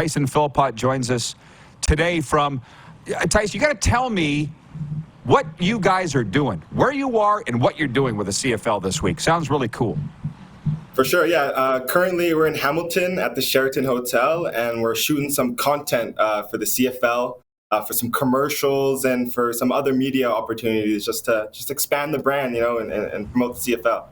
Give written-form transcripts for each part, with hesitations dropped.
Tyson Philpot joins us today from Tyson, you got to tell me what you guys are doing, where you are, and what you're doing with the CFL this week. Sounds really cool. For sure, yeah. Currently, we're in Hamilton at the Sheraton Hotel, and we're shooting some content for the CFL, for some commercials, and for some other media opportunities, just to expand the brand, and promote the CFL.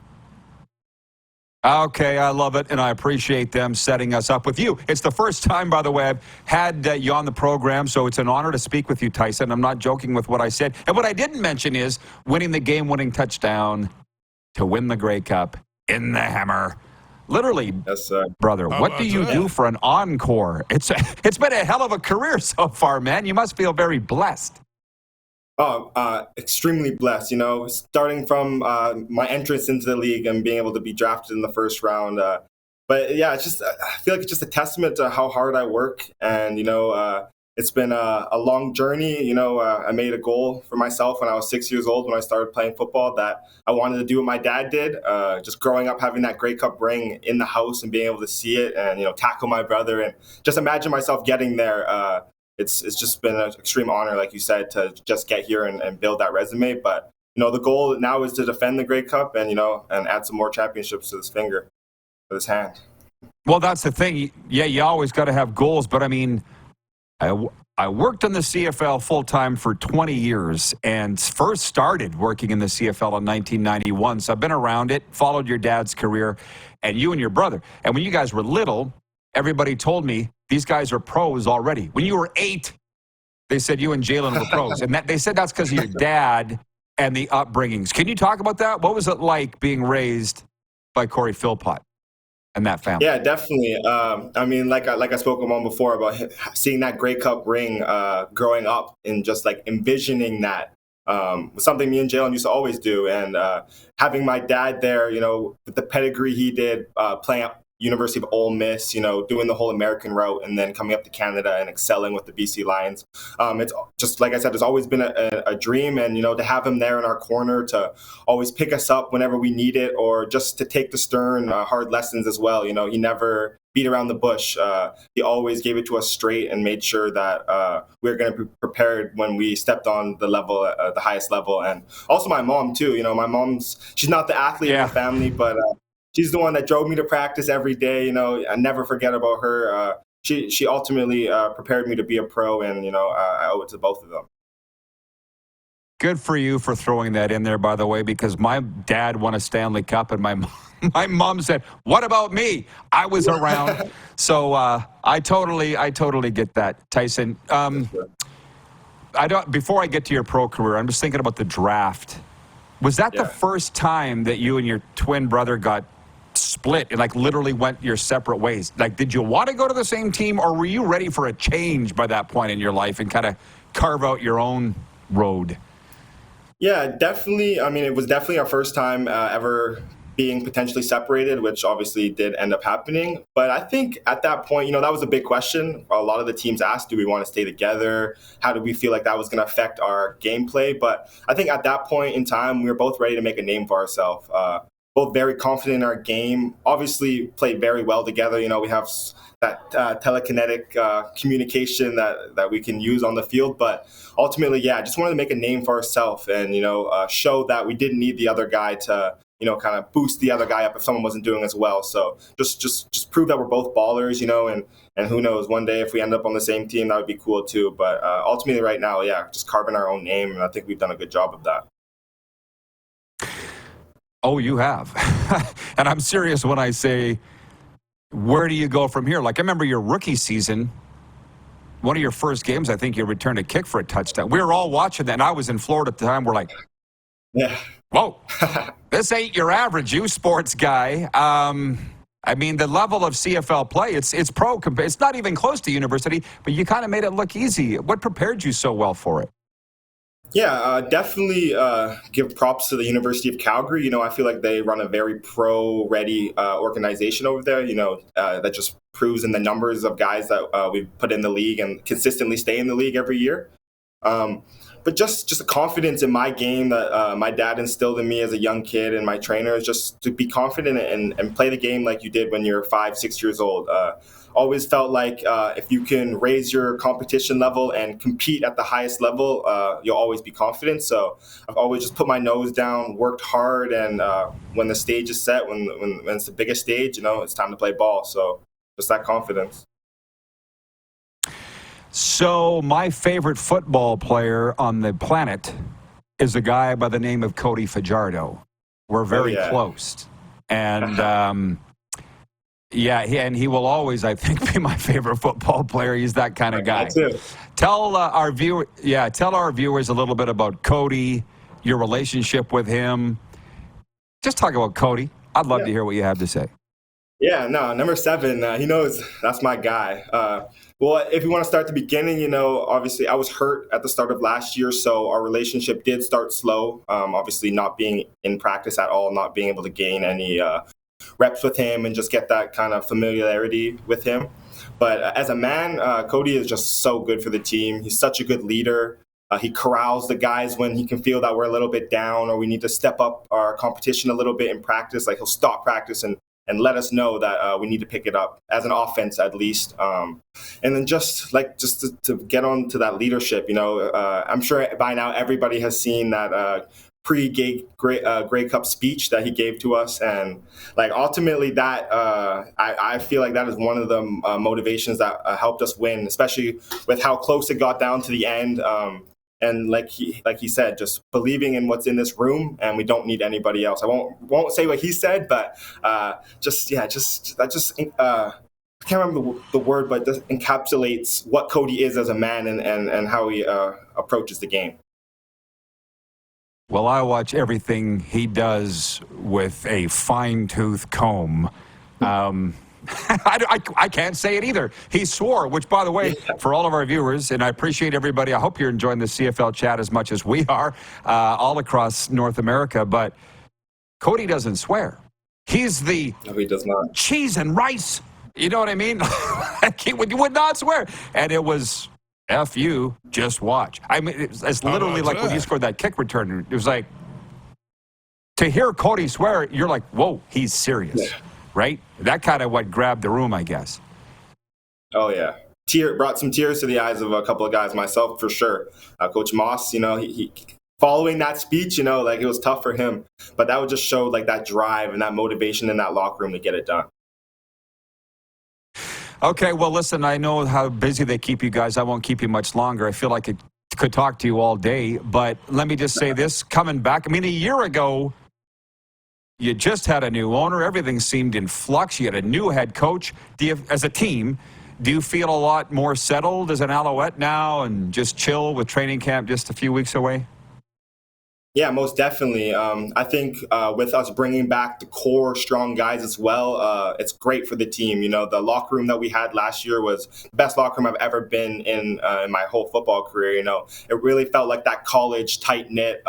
Okay, I love it, and I appreciate them setting us up with you. It's the first time, by the way, I've had you on the program, so it's an honor to speak with you, Tyson. I'm not joking with what I said. And what I didn't mention is winning the game-winning touchdown to win the Grey Cup in the Hammer. Literally, Yes, sir. brother, what do you do for an encore? It's been a hell of a career so far, man. You must feel very blessed. Oh, extremely blessed, starting from my entrance into the league and being able to be drafted in the first round. But yeah, I feel like it's just a testament to how hard I work. And, it's been a long journey. I made a goal for myself when I was 6 years old when I started playing football that I wanted to do what my dad did. Just growing up, having that Grey Cup ring in the house and being able to see it and, tackle my brother and just imagine myself getting there. It's just been an extreme honor, like you said, to just get here and build that resume. But, the goal now is to defend the Grey Cup and, and add some more championships to this finger, to this hand. Well, that's the thing. Yeah, you always got to have goals. But, I mean, I worked in the CFL full-time for 20 years and first started working in the CFL in 1991. So I've been around it, followed your dad's career, and you and your brother. And when you guys were little, everybody told me, these guys are pros already. When you were 8, they said you and Jalen were pros. And they said that's because of your dad and the upbringings. Can you talk about that? What was it like being raised by Corey Philpot and that family? Yeah, definitely. I mean, like I spoke about before about seeing that Grey Cup ring growing up and just like envisioning that was something me and Jalen used to always do. And having my dad there, with the pedigree he did, playing at University of Ole Miss, doing the whole American route and then coming up to Canada and excelling with the BC Lions. It's just, like I said, there's always been a dream and, to have him there in our corner to always pick us up whenever we need it or just to take the stern, hard lessons as well. He never beat around the bush. He always gave it to us straight and made sure that we were going to be prepared when we stepped on the level, the highest level. And also my mom too, my she's not the athlete in the family, but she's the one that drove me to practice every day. I never forget about her. She ultimately prepared me to be a pro, and I owe it to both of them. Good for you for throwing that in there, by the way, because my dad won a Stanley Cup, and my mom said, "What about me? I was around." So I totally get that, Tyson. Before I get to your pro career, I'm just thinking about the draft. Was that the first time that you and your twin brother got split and literally went your separate ways? Did you want to go to the same team, or were you ready for a change by that point in your life and kind of carve out your own road? Yeah, definitely. I mean, it was definitely our first time ever being potentially separated, which obviously did end up happening. But I think at that point, that was a big question. A lot of the teams asked, do we want to stay together? How did we feel like that was going to affect our gameplay? But I think at that point in time, we were both ready to make a name for ourselves. Both very confident in our game, obviously played very well together. We have that telekinetic communication that we can use on the field. But ultimately, just wanted to make a name for ourselves and, show that we didn't need the other guy to, kind of boost the other guy up if someone wasn't doing as well. So just prove that we're both ballers, and who knows, one day if we end up on the same team, that would be cool too. But ultimately right now, just carving our own name. And I think we've done a good job of that. Oh, you have. And I'm serious when I say, where do you go from here? I remember your rookie season, one of your first games, I think you returned a kick for a touchdown. We were all watching that, and I was in Florida at the time. We're like, whoa, this ain't your average U Sports guy. I mean, the level of CFL play, it's pro. It's not even close to university, but you kind of made it look easy. What prepared you so well for it? Yeah, definitely give props to the University of Calgary. I feel like they run a very pro-ready organization over there, that just proves in the numbers of guys that we've put in the league and consistently stay in the league every year. But just a confidence in my game that my dad instilled in me as a young kid and my trainer is just to be confident and play the game like you did when you're 5, 6 years old. always felt like if you can raise your competition level and compete at the highest level, you'll always be confident. So I've always just put my nose down, worked hard, and when the stage is set, when it's the biggest stage, it's time to play ball. So just that confidence. So my favorite football player on the planet is a guy by the name of Cody Fajardo. We're very close. And he will always, I think, be my favorite football player. He's that kind of guy. Tell our viewers a little bit about Cody, your relationship with him. Just talk about Cody. I'd love to hear what you have to say. Yeah, no, number 7, he knows that's my guy. Well, if you want to start at the beginning, obviously I was hurt at the start of last year, so our relationship did start slow. Obviously not being in practice at all, not being able to gain any reps with him and just get that kind of familiarity with him. But as a man, Cody is just so good for the team. He's such a good leader. He corrals the guys when he can feel that we're a little bit down or we need to step up our competition a little bit in practice. Like he'll stop practice and let us know that we need to pick it up as an offense, at least. And then just to get on to that leadership, I'm sure by now everybody has seen that Grey Cup speech that he gave to us, and ultimately that I feel like that is one of the motivations that helped us win, especially with how close it got down to the end. And like he said, just believing in what's in this room, and we don't need anybody else. I won't say what he said, but I can't remember the word, but this encapsulates what Cody is as a man and how he approaches the game. Well, I watch everything he does with a fine-tooth comb. I can't say it either. He swore, which, by the way, for all of our viewers, and I appreciate everybody, I hope you're enjoying the CFL chat as much as we are all across North America, but Cody doesn't swear. He's the he does not. Cheese and rice. You know what I mean? He would not swear. And it was, F you, just watch. I mean, it's literally like when you scored that kick return. It was like, to hear Cody swear, you're like, whoa, he's serious. Yeah. Right? That kind of what grabbed the room, I guess. Oh, yeah. Brought some tears to the eyes of a couple of guys, myself for sure. Coach Moss, he following that speech, it was tough for him. But that would just show that drive and that motivation in that locker room to get it done. Okay, well, listen, I know how busy they keep you guys. I won't keep you much longer. I feel like I could talk to you all day. But let me just say this, coming back, I mean, a year ago, you just had a new owner. Everything seemed in flux. You had a new head coach. As a team, do you feel a lot more settled as an Alouette now and just chill with training camp just a few weeks away? Yeah, most definitely. I think with us bringing back the core strong guys as well, it's great for the team. The locker room that we had last year was the best locker room I've ever been in my whole football career. It really felt like that college tight-knit,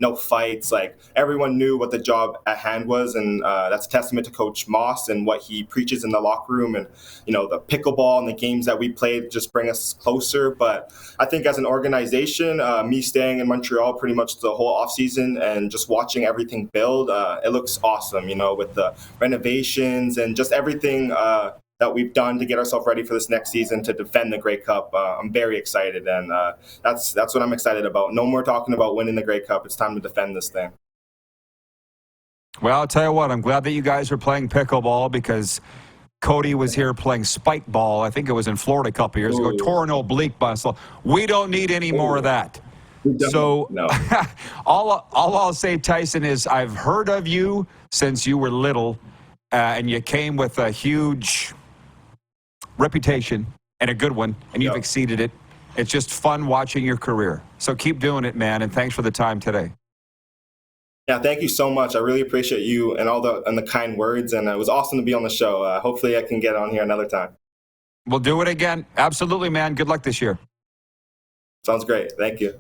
no fights. Like everyone knew what the job at hand was, and that's a testament to Coach Moss and what he preaches in the locker room. And, the pickleball and the games that we played just bring us closer. But I think as an organization, me staying in Montreal pretty much the whole offseason and just watching everything build, it looks awesome, with the renovations and just everything that we've done to get ourselves ready for this next season to defend the Grey Cup. I'm very excited, and that's what I'm excited about. No more talking about winning the Grey Cup. It's time to defend this thing. Well, I'll tell you what, I'm glad that you guys are playing pickleball because Cody was here playing spike ball. I think it was in Florida a couple years ago. Tore an oblique muscle. We don't need any more of that. So no. all I'll say, Tyson, is I've heard of you since you were little, and you came with a huge reputation and a good one, and you've exceeded it. It's just fun watching your career. So keep doing it, man, and thanks for the time today. Yeah, thank you so much. I really appreciate you and all the kind words, and it was awesome to be on the show. Hopefully I can get on here another time. We'll do it again. Absolutely, man. Good luck this year. Sounds great. Thank you.